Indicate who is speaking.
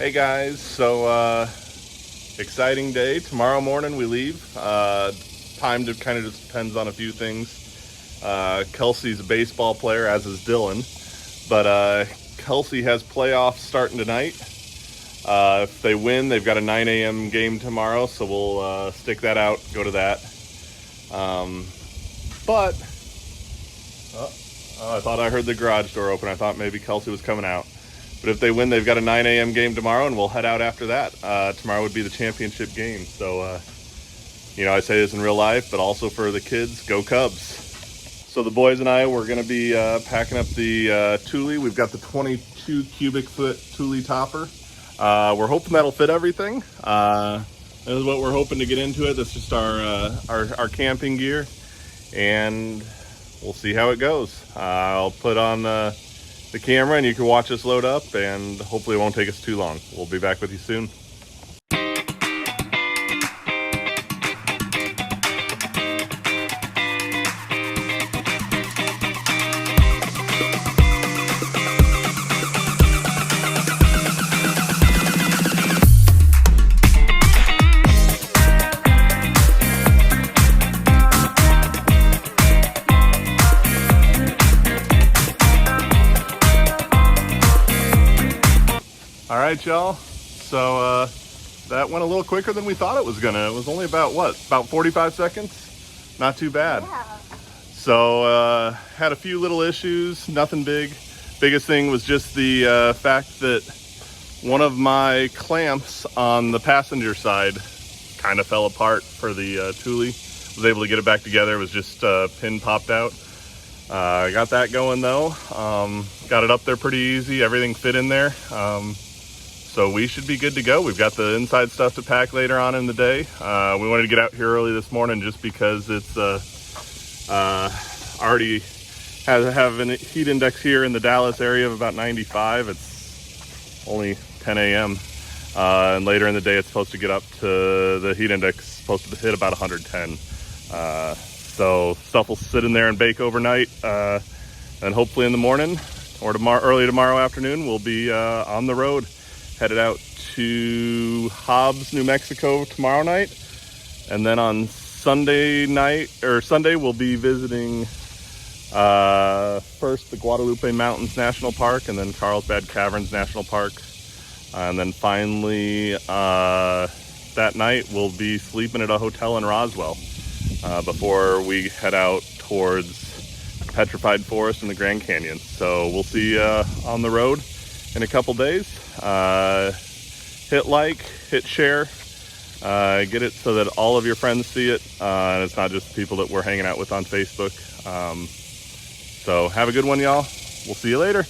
Speaker 1: Hey guys, so exciting day. Tomorrow morning we leave. Time kind of just depends on a few things. Kelsey's a baseball player, as is Dylan, but Kelsey has playoffs starting tonight. If they win, they've got a 9 a.m. game tomorrow, so we'll stick that out, go to that. But I thought I heard the garage door open. I thought maybe Kelsey was coming out. But if they win, they've got a 9 a.m. game tomorrow, and we'll head out after that. Tomorrow would be the championship game. So, I say this in real life, but also for the kids, go Cubs. So the boys and I, we're going to be packing up the Thule. We've got the 22 cubic foot Thule topper. We're hoping that'll fit everything. This is what we're hoping to get into it. That's just our camping gear, and we'll see how it goes. I'll put on the camera and you can watch us load up, and hopefully it won't take us too long. We'll be back with you soon. All right, y'all. So that went a little quicker than we thought it was gonna. It was only about 45 seconds? Not too bad.
Speaker 2: Yeah.
Speaker 1: So had a few little issues, nothing big. Biggest thing was just the fact that one of my clamps on the passenger side kind of fell apart for the Thule. Was able to get it back together. It was just pin popped out. I got that going though. Got it up there pretty easy. Everything fit in there. So we should be good to go. We've got the inside stuff to pack later on in the day. We wanted to get out here early this morning just because it's already have a heat index here in the Dallas area of about 95. It's only 10 a.m. And later in the day it's supposed to get up to the heat index supposed to hit about 110. So stuff will sit in there and bake overnight. And hopefully in the morning or early tomorrow afternoon, we'll be on the road. Headed out to Hobbs, New Mexico tomorrow night. And then on Sunday, we'll be visiting first the Guadalupe Mountains National Park and then Carlsbad Caverns National Park. And then finally, that night, we'll be sleeping at a hotel in Roswell before we head out towards Petrified Forest and the Grand Canyon. So we'll see you on the road in a couple days. Hit like, hit share, get it so that all of your friends see it, and it's not just people that we're hanging out with on Facebook. So have a good one, y'all. We'll see you later.